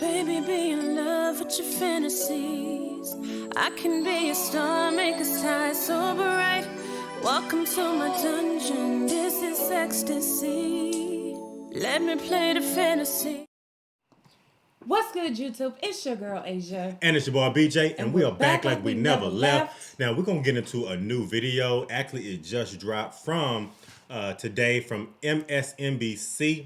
Baby, be in love with your fantasies. I can be a star, make us shine so bright. Welcome to my dungeon, this is ecstasy. Let me play the fantasy. What's good, YouTube? It's your girl, Asia. And it's your boy, BJ, and we are back like we never left. Now, we're going to get into a new video. Actually, it just dropped from today from MSNBC.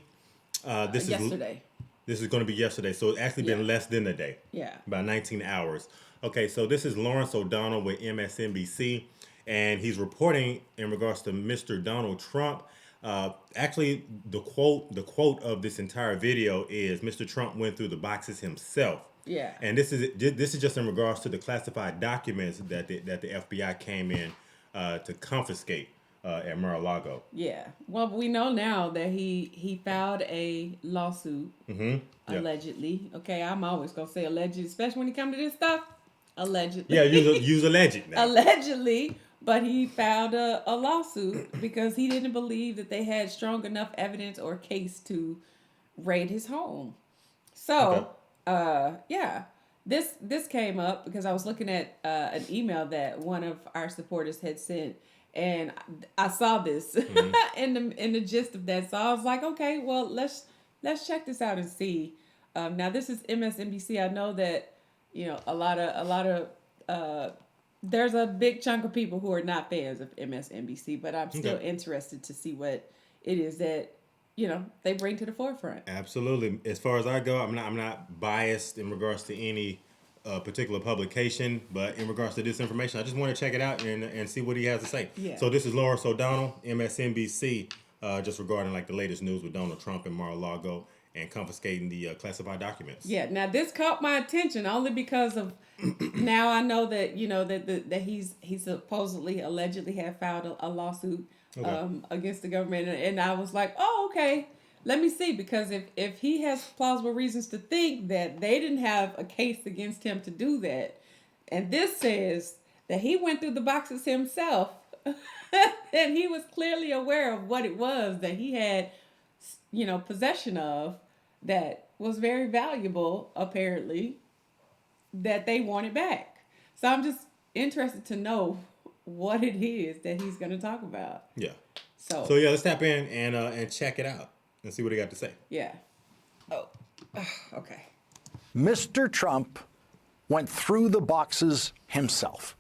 Yesterday. This is going to be yesterday, so it's actually been less than a day. Yeah. About 19 hours. Okay, so this is Lawrence O'Donnell with MSNBC, and he's reporting in regards to Mr. Donald Trump. Actually, the quote of this entire video is Mr. Trump went through the boxes himself. Yeah. And this is just in regards to the classified documents that the FBI came in to confiscate at Mar-a-Lago. Yeah. Well, we know now that he filed a lawsuit, allegedly. Okay, I'm always going to say alleged, especially when it comes to this stuff. Allegedly. Yeah, use alleged now. Allegedly. But he filed a lawsuit because he didn't believe that they had strong enough evidence or case to raid his home. So, this came up because I was looking at an email that one of our supporters had sent, and I saw this in the gist of that. So I was like, okay, well, let's check this out and see. Now this is MSNBC. I know that a lot of there's a big chunk of people who are not fans of MSNBC, but I'm still interested to see what it is that they bring to the forefront. Absolutely. As far as I go, I'm not biased in regards to any particular publication, but in regards to this information, I just want to check it out and see what he has to say. Yeah. So this is Lawrence O'Donnell, MSNBC, just regarding like the latest news with Donald Trump and Mar-a-Lago and confiscating the classified documents. Yeah. Now this caught my attention only because of now I know that that he's supposedly allegedly had filed a lawsuit against the government, and I was like, oh, okay. Let me see, because if he has plausible reasons to think that they didn't have a case against him to do that, and this says that he went through the boxes himself, and he was clearly aware of what it was that he had, possession of that was very valuable, apparently, that they wanted back. So I'm just interested to know what it is that he's going to talk about. Yeah. So yeah, let's tap in and check it out. And see what he got to say. Yeah. Oh, okay. Mr. Trump went through the boxes himself.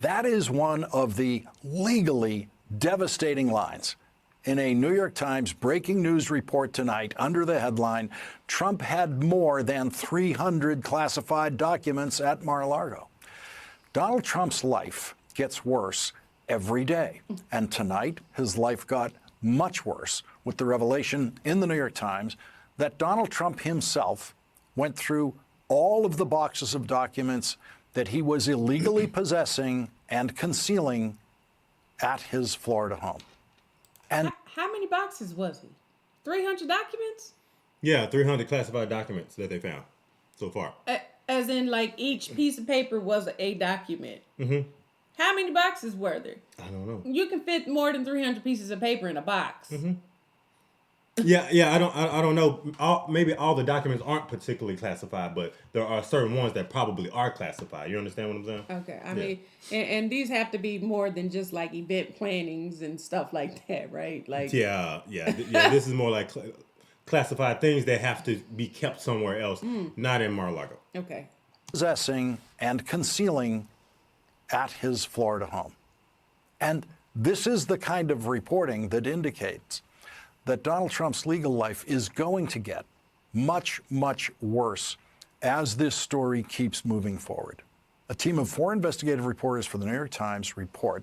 That is one of the legally devastating lines in a New York Times breaking news report tonight under the headline, Trump had more than 300 classified documents at Mar-a-Lago. Donald Trump's life gets worse every day. And tonight, his life got much worse with the revelation in the New York Times that Donald Trump himself went through all of the boxes of documents that he was illegally possessing and concealing at his Florida home. And how many boxes was he? 300 documents? Yeah, 300 classified documents that they found so far. As in, like, each piece of paper was a document. Mm-hmm. How many boxes were there? I don't know. You can fit more than 300 pieces of paper in a box. Mm-hmm. Yeah. I don't know. Maybe all the documents aren't particularly classified, but there are certain ones that probably are classified. You understand what I'm saying? Okay. I mean, and these have to be more than just like event plannings and stuff like that, right? Like. Yeah. This is more like classified things that have to be kept somewhere else, not in Mar-a-Lago. Okay. Possessing and concealing at his Florida home. And this is the kind of reporting that indicates that Donald Trump's legal life is going to get much, much worse as this story keeps moving forward. A team of 4 investigative reporters for the New York Times report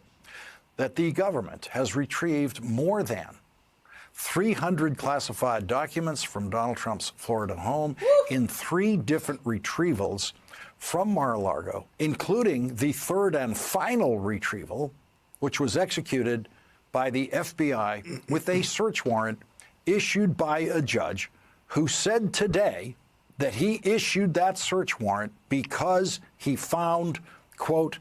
that the government has retrieved more than 300 classified documents from Donald Trump's Florida home in 3 different retrievals from Mar-a-Lago, including the 3rd and final retrieval, which was executed by the FBI with a search warrant issued by a judge who said today that he issued that search warrant because he found, quote,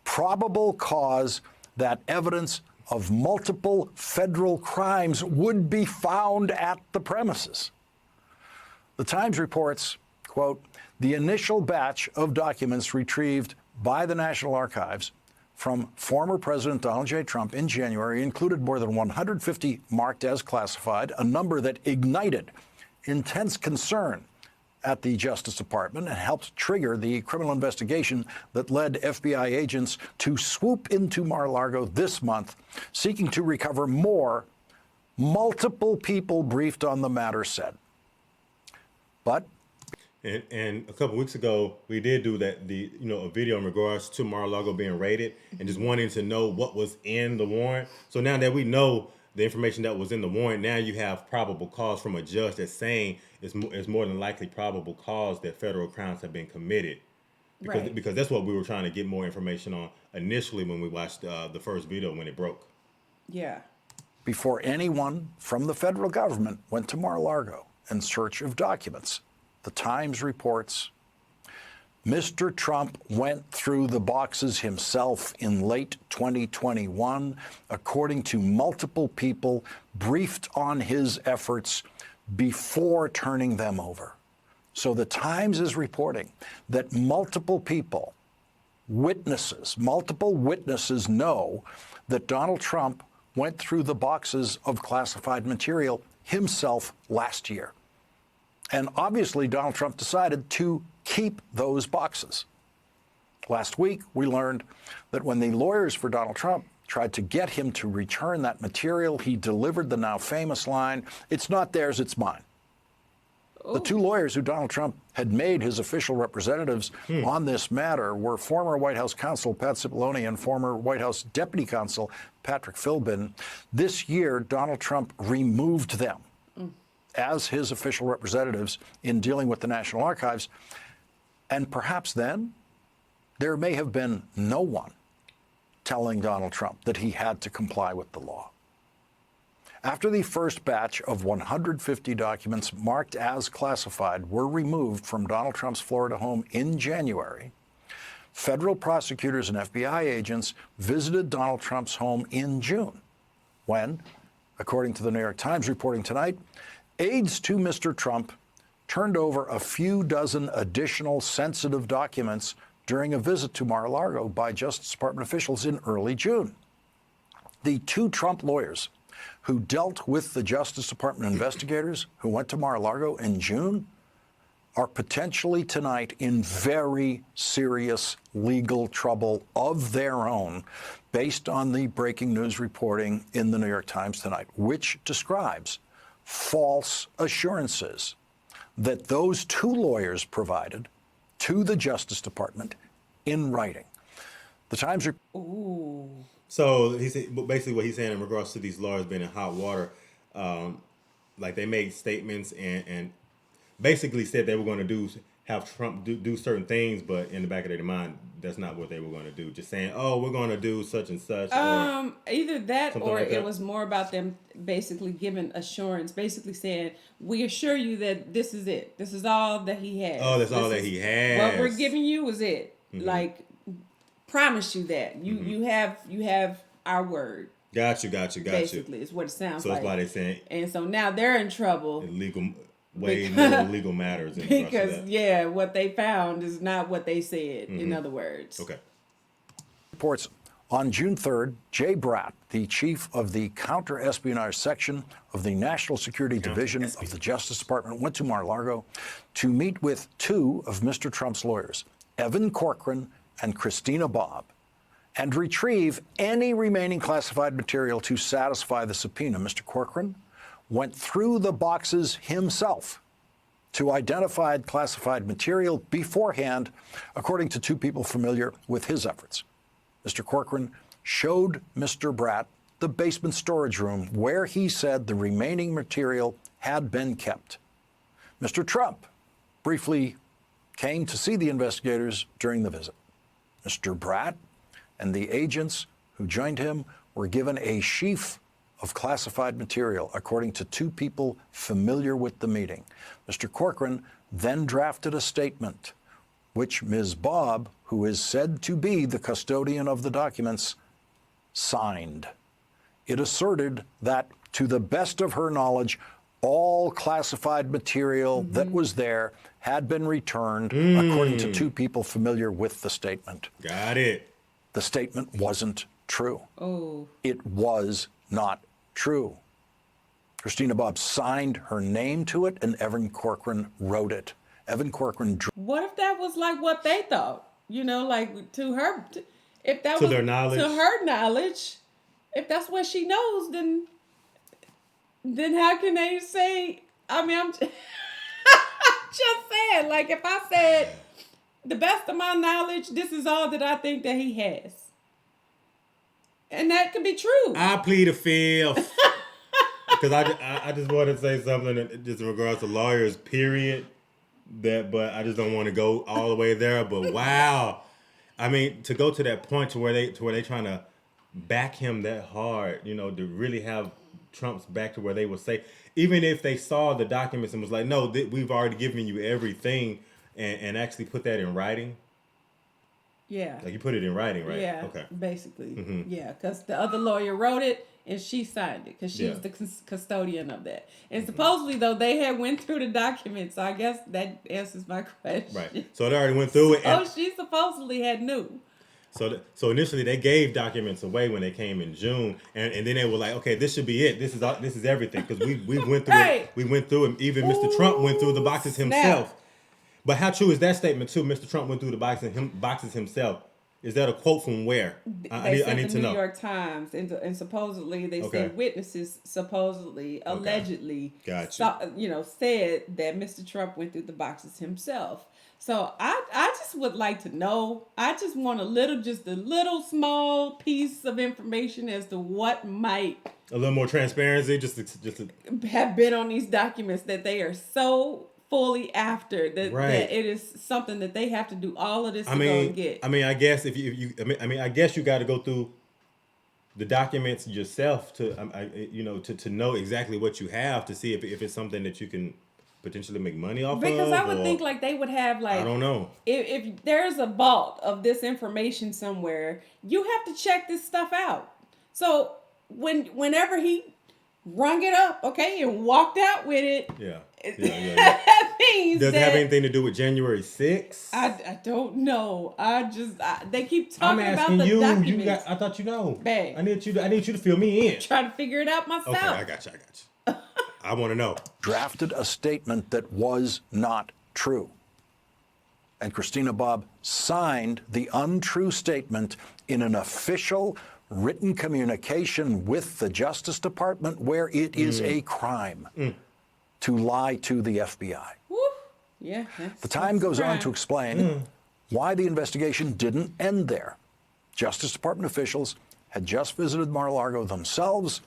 probable cause that evidence of multiple federal crimes would be found at the premises. The Times reports, quote, the initial batch of documents retrieved by the National Archives from former President Donald J. Trump in January included more than 150 marked as classified, a number that ignited intense concern at the Justice Department and helped trigger the criminal investigation that led FBI agents to swoop into Mar-a-Lago this month, seeking to recover more. Multiple people briefed on the matter said. But And a couple weeks ago, we did do a video in regards to Mar-a-Lago being raided and just wanting to know what was in the warrant. So now that we know the information that was in the warrant, now you have probable cause from a judge that's saying it's more than likely probable cause that federal crimes have been committed. Because that's what we were trying to get more information on initially when we watched the first video when it broke. Yeah. Before anyone from the federal government went to Mar-a-Lago in search of documents, the Times reports Mr. Trump went through the boxes himself in late 2021, according to multiple people briefed on his efforts before turning them over. So the Times is reporting that multiple witnesses know that Donald Trump went through the boxes of classified material himself last year. And obviously, Donald Trump decided to keep those boxes. Last week, we learned that when the lawyers for Donald Trump tried to get him to return that material, he delivered the now famous line, "It's not theirs, it's mine." The two lawyers who Donald Trump had made his official representatives on this matter were former White House counsel Pat Cipollone and former White House deputy counsel Patrick Philbin. This year, Donald Trump removed them as his official representatives in dealing with the National Archives. And perhaps then, there may have been no one telling Donald Trump that he had to comply with the law. After the first batch of 150 documents marked as classified were removed from Donald Trump's Florida home in January, federal prosecutors and FBI agents visited Donald Trump's home in June, when, according to the New York Times reporting tonight, aides to Mr. Trump turned over a few dozen additional sensitive documents during a visit to Mar-a-Lago by Justice Department officials in early June. The two Trump lawyers who dealt with the Justice Department investigators who went to Mar-a-Lago in June are potentially tonight in very serious legal trouble of their own, based on the breaking news reporting in the New York Times tonight, which describes false assurances that those two lawyers provided to the Justice Department in writing. The Times. So he said, basically what he's saying in regards to these lawyers being in hot water, like they made statements and basically said they were going to have Trump do certain things, but in the back of their mind, that's not what they were going to do. Just saying, oh, we're going to do such and such. Either that or like it was more about them basically giving assurance, basically saying, we assure you that this is it. This is all that he has. Oh, that's all that he has. What we're giving you is it. Mm-hmm. Like, promise you that. You have our word. Got you. Basically, is what it sounds like. So that's why they're saying. And so now they're in trouble. Way more legal matters. Because, what they found is not what they said, in other words. Okay. Reports on June 3rd, Jay Bratt, the chief of the counter-espionage section of the National Security Division of the Justice Department, went to Mar-a-Lago to meet with two of Mr. Trump's lawyers, Evan Corcoran and Christina Bobb, and retrieve any remaining classified material to satisfy the subpoena. Mr. Corcoran went through the boxes himself to identify classified material beforehand, according to two people familiar with his efforts. Mr. Corcoran showed Mr. Bratt the basement storage room where he said the remaining material had been kept. Mr. Trump briefly came to see the investigators during the visit. Mr. Bratt and the agents who joined him were given a sheaf of classified material, according to two people familiar with the meeting. Mr. Corcoran then drafted a statement, which Ms. Bobb, who is said to be the custodian of the documents, signed. It asserted that, to the best of her knowledge, all classified material that was there had been returned, according to two people familiar with the statement. Got it. The statement wasn't true. Oh. It was not true. Christina Bobb signed her name to it, and Evan Corcoran wrote it. Evan Corcoran. What if that was like what they thought? You know, like to her, if that To was their knowledge. to her knowledge, if that's what she knows, then how can they say? I mean, I'm just saying. Like, if I said, the best of my knowledge, this is all that I think that he has, and that could be true. I plead the fifth. Because I just want to say something just in regards to lawyers, period. But I just don't want to go all the way there. But wow, I mean, to go to that point to where they trying to back him that hard, you know, to really have Trump's back to where they would say, even if they saw the documents and was like, no, we've already given you everything, and actually put that in writing. Yeah. Like you put it in writing, right? Yeah. Okay. Basically, yeah, because the other lawyer wrote it and she signed it because she was the custodian of that. And supposedly, though, they had went through the documents. So I guess that answers my question. Right. So they already went through it. And she supposedly had knew. So initially they gave documents away when they came in June, and then they were like, okay, this should be it. This is everything, because we went through Right. it. We went through it. Even Mr. Trump went through the boxes himself. Snap. But how true is that statement too? Mr. Trump went through the boxes himself. Is that a quote from where? I need to the know. New York Times, and supposedly they say witnesses allegedly, Gotcha. said that Mr. Trump went through the boxes himself. So I just would like to know. I just want a little small piece of information as to what might A little more transparency, just to have been on these documents that they are so fully after that it is something that they have to do all of this to go and get. I mean, I guess I guess you got to go through the documents yourself to to know exactly what you have, to see if it's something that you can potentially make money off of. Because I would think like they would have like, I don't know. If there's a vault of this information somewhere, you have to check this stuff out. So whenever he rung it up, and walked out with it. Yeah. That means Does it have anything to do with January 6th? I don't know. They keep talking about the you. documents. I thought you know. Babe. I need you to fill me in. Trying to figure it out myself. Okay, I got you. I want to know. Drafted a statement that was not true. And Christina Bobb signed the untrue statement in an official written communication with the Justice Department, where it is a crime to lie to the FBI. Woo. Yeah. The Time goes on to explain why the investigation didn't end there. Justice Department officials had just visited Mar-a-Lago themselves.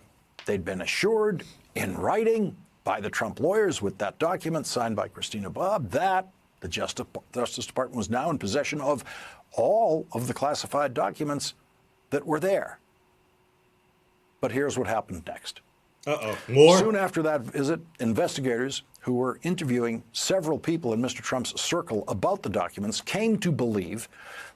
They'd been assured in writing by the Trump lawyers with that document signed by Christina Bobb that the Justice Department was now in possession of all of the classified documents that were there. But here's what happened next. More? Soon after that visit, investigators who were interviewing several people in Mr. Trump's circle about the documents came to believe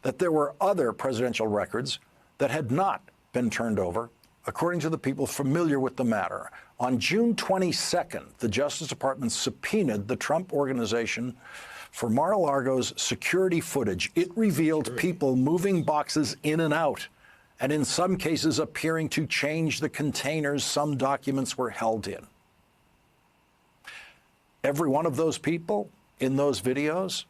that there were other presidential records that had not been turned over, according to the people familiar with the matter. On June 22nd, the Justice Department subpoenaed the Trump Organization for Mar-a-Lago's security footage. It revealed people moving boxes in and out, and in some cases appearing to change the containers some documents were held in. Every one of those people in those videos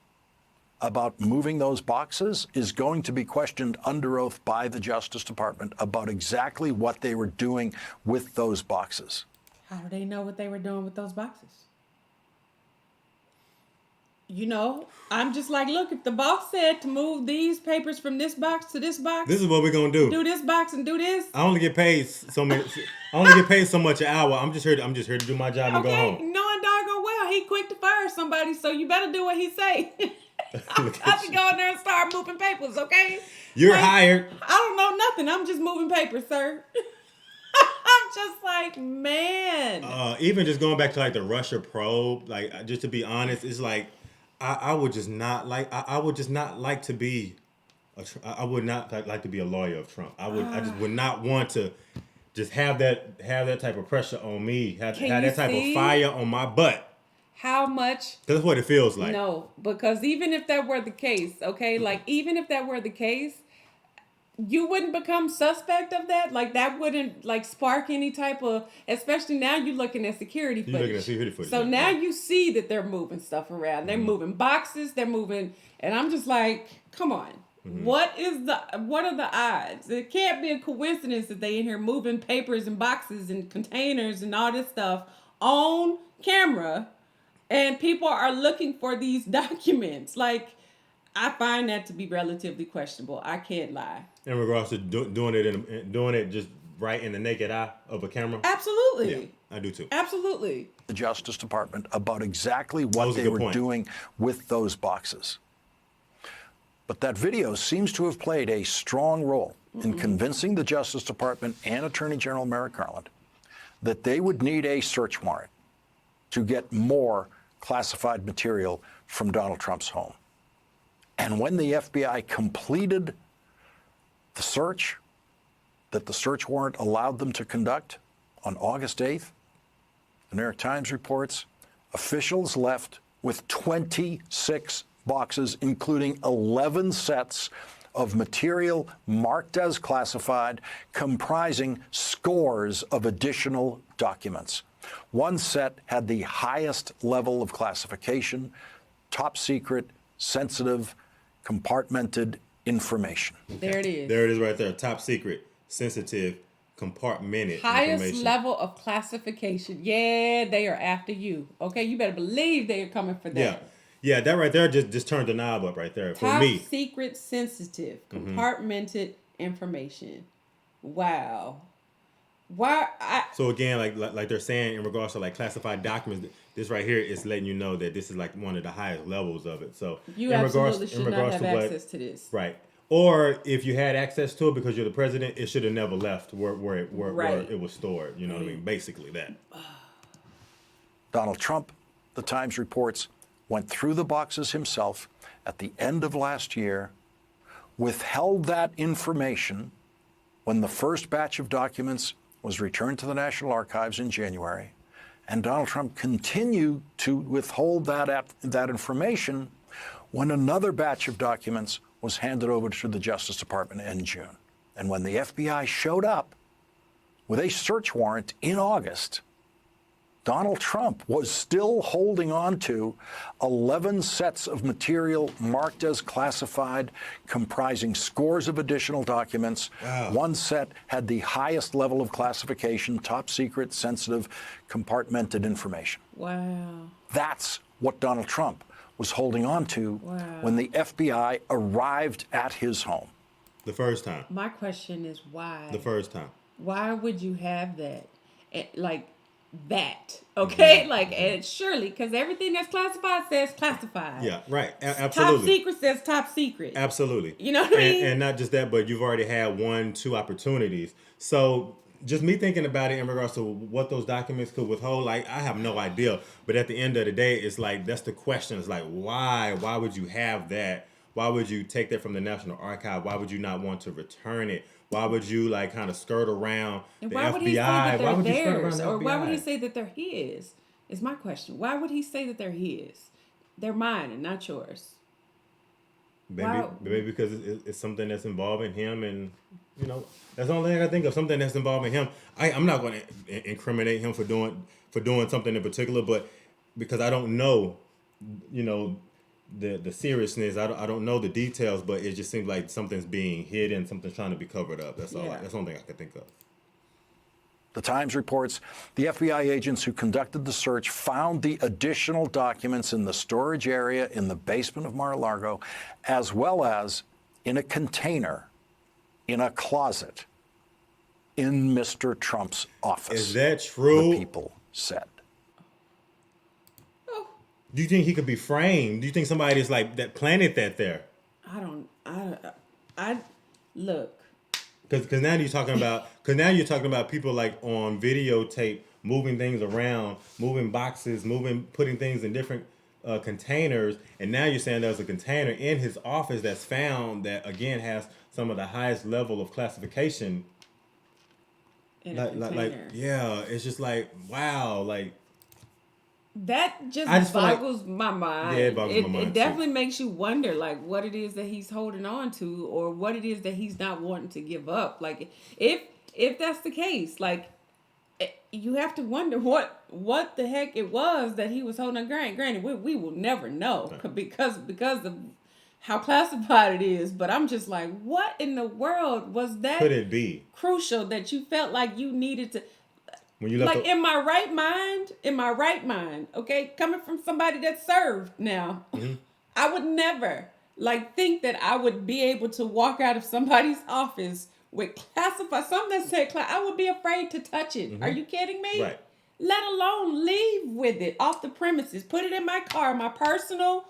about moving those boxes is going to be questioned under oath by the Justice Department about exactly what they were doing with those boxes. How do they know what they were doing with those boxes? I'm just like, look, if the boss said to move these papers from this box to this box, this is what we're gonna do. Do this box and do this. I only get paid so much an hour. I'm just here to do my job and go home. Knowing doggone well he quick to fire somebody, so you better do what he say. I'm about to go in there and start moving papers, okay? You're hired. I don't know nothing. I'm just moving papers, sir. I'm just like, man. Even just going back to like the Russia probe, like just to be honest, it's like I would just not like. I would just not like to be. I would not like to be a lawyer of Trump. I just would not want to just have that type of pressure on me, have Can that you type see? of fire on my butt. How much? That's what it feels like. No, because even if that were the case, okay, like even if that were the case, you wouldn't become suspect of that. Like that wouldn't like spark any type of, especially now you're looking at security footage. You're looking at security footage. So yeah, now yeah. you see that they're moving stuff around. They're moving boxes. They're moving, and I'm just like, come on. What are the odds? It can't be a coincidence that they in here moving papers and boxes and containers and all this stuff on camera, and people are looking for these documents. Like, I find that to be relatively questionable. I can't lie. In regards to doing it just right in the naked eye of a camera. Absolutely. Yeah, I do too. Absolutely. The Justice Department about exactly what was a they good were point. doing with those boxes. But that video seems to have played a strong role in convincing the Justice Department and Attorney General Merrick Garland that they would need a search warrant to get more classified material from Donald Trump's home. And when the FBI completed the search that the search warrant allowed them to conduct on August 8th, the New York Times reports, officials left with 26 boxes, including 11 sets of material marked as classified, comprising scores of additional documents. One set had the highest level of classification, top secret, sensitive, compartmented information. There it is. There it is right there. Top secret, sensitive, compartmented Highest information. level of classification. Yeah, they are after you. Okay, you better believe they are coming for that. Yeah. Yeah, that right there just turned the knob up right there for Top me. secret, sensitive, compartmented information. Wow. Why? So again, like they're saying in regards to like classified documents, this right here is letting you know that this is like one of the highest levels of it. So You absolutely should not have access to this. Right. Or if you had access to it because you're the president, it should have never left where Right. it was stored. You know what I mean? Basically that. Donald Trump, the Times reports, went through the boxes himself at the end of last year, withheld that information when the first batch of documents was returned to the National Archives in January, and Donald Trump continued to withhold that information when another batch of documents was handed over to the Justice Department in June. And when the FBI showed up with a search warrant in August, Donald Trump was still holding on to 11 sets of material marked as classified, comprising scores of additional documents. Wow. One set had the highest level of classification, top secret, sensitive, compartmented information. Wow. That's what Donald Trump was holding on to when the FBI arrived at his home. The first time. My question is why? The first time. Why would you have that? Like that, okay? Like, and surely, because everything that's classified says classified. Yeah, right. Absolutely. Top secret says top secret. Absolutely. You know what I mean? And not just that, but you've already had 1-2 opportunities. So just me thinking about it in regards to what those documents could withhold, like I have no idea. But at the end of the day, it's like that's the question. It's like why? Why would you have that? Why would you take that from the National Archive? Why would you not want to return it? Why would you like kind of skirt around And the why FBI? would he say that they're Why would you skirt around theirs? the Or why would he FBI? say that they're his? Is my question. Why would he say that they're his? They're mine and not yours. Maybe because it's something that's involving him, and you know that's the only thing I think of. Something that's involving him. I'm not going to incriminate him for doing something in particular, but because I don't know, you know, the seriousness. I don't know the details, but it just seems like something's being hidden, something's trying to be covered up. That's all. Yeah. That's the only thing I can think of. The Times reports the FBI agents who conducted the search found the additional documents in the storage area in the basement of Mar-a-Lago, as well as in a container in a closet in Mr. Trump's office. Is that true? The people said. Do you think he could be framed? Do you think somebody's like that planted that there? I look. Because now you're talking about people like on videotape moving things around, moving boxes, putting things in different containers, and now you're saying there's a container in his office that's found that again has some of the highest level of classification. in a container. Yeah, it's just like, wow, like That I just feel boggles my mind. Yeah, it boggles my mind, It definitely makes you wonder, like, what it is that he's holding on to, or what it is that he's not wanting to give up. Like, if that's the case, like, you have to wonder what the heck it was that he was holding on. Granted, we will never know because of how classified it is. But I'm just like, what in the world was that? Could it be crucial that you felt like you needed to? when you left Like, in my right mind, okay, coming from somebody that served now, I would never like think that I would be able to walk out of somebody's office with classified something that said I would be afraid to touch it. Are you kidding me? Right. Let alone leave with it off the premises, put it in my car, my personal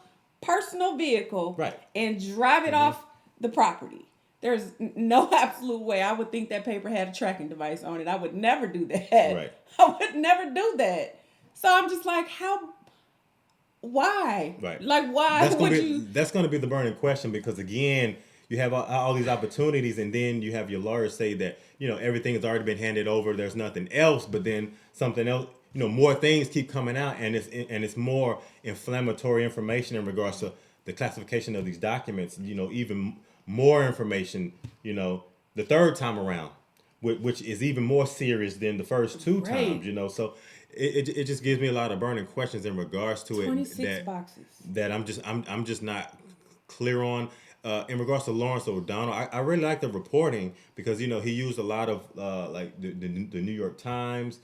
vehicle, Right. and drive it off the property. There's no absolute way I would think that paper had a tracking device on it. I would never do that. Right. I would never do that. So I'm just like, why? Right. Like, why would you? That's going to be the burning question, because again, you have all these opportunities, and then you have your lawyers say that, everything has already been handed over. There's nothing else, but then something else, more things keep coming out, and it's more inflammatory information in regards to the classification of these documents. Even more information, the third time around, which is even more serious than the first two times. So it just gives me a lot of burning questions in regards to 26 boxes that I'm just not clear on. In regards to Lawrence O'Donnell, I really like the reporting, because he used a lot of like the New York Times,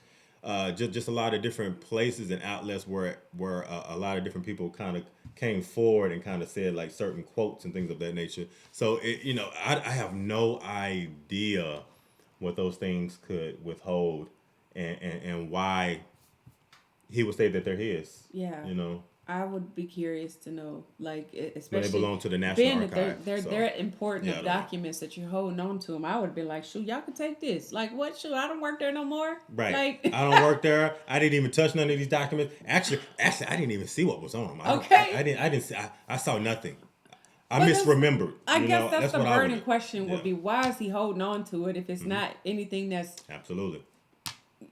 just a lot of different places and outlets where a lot of different people kind of came forward and kind of said like certain quotes and things of that nature. So I have no idea what those things could withhold, and why he would say that they're his. Yeah. I would be curious to know, like, especially but they belong to the National Archive. They're important documents that you're holding on to them. I would be like, shoot, y'all can take this. Like, what? Shoot, I don't work there no more. Right. Like, I don't work there. I didn't even touch none of these documents. Actually, I didn't even see what was on them. I didn't see. I saw nothing. I misremembered. I guess that's the burning question would be, why is he holding on to it if it's not anything that's absolutely,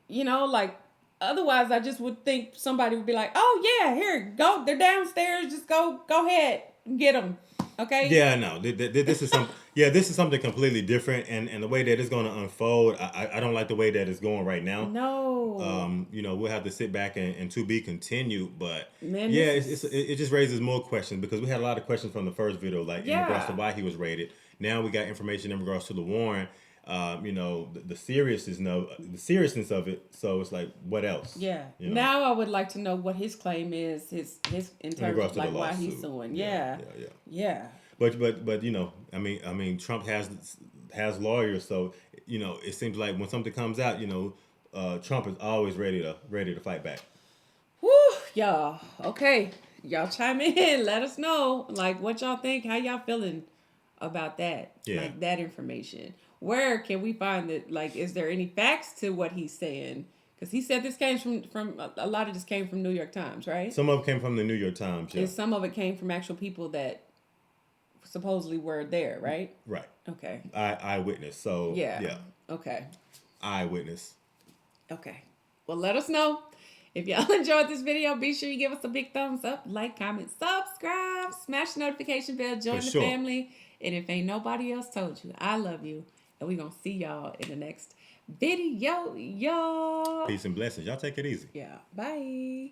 like. Otherwise, I just would think somebody would be like, "Oh yeah, here, go. They're downstairs. Just go ahead, and get them." Okay. Yeah, no. This is some. Yeah, this is something completely different, and the way that it's going to unfold, I don't like the way that it's going right now. No. We'll have to sit back and to be continued, but Man, yeah, it just raises more questions, because we had a lot of questions from the first video, like in regards to why he was raided. Now we got information in regards to the warrant. The seriousness of it. So it's like, what else? Yeah. Now I would like to know what his claim is, his in terms of like why he's suing. Yeah. But I mean, Trump has lawyers, so it seems like when something comes out, Trump is always ready to fight back. Woo, y'all. Okay, y'all chime in. Let us know, like, what y'all think. How y'all feeling about that? Yeah. Like, that information. Where can we find it? Like, is there any facts to what he's saying? Because he said this came from a lot of this came from New York Times, right? Some of it came from the New York Times, yeah. And some of it came from actual people that supposedly were there, right? Right. Okay. Eyewitness. So yeah. Okay. Eyewitness. Okay. Well, let us know. If y'all enjoyed this video, be sure you give us a big thumbs up, like, comment, subscribe, smash the notification bell, join the family. And if ain't nobody else told you, I love you. And we're going to see y'all in the next video, y'all. Peace and blessings. Y'all take it easy. Yeah. Bye.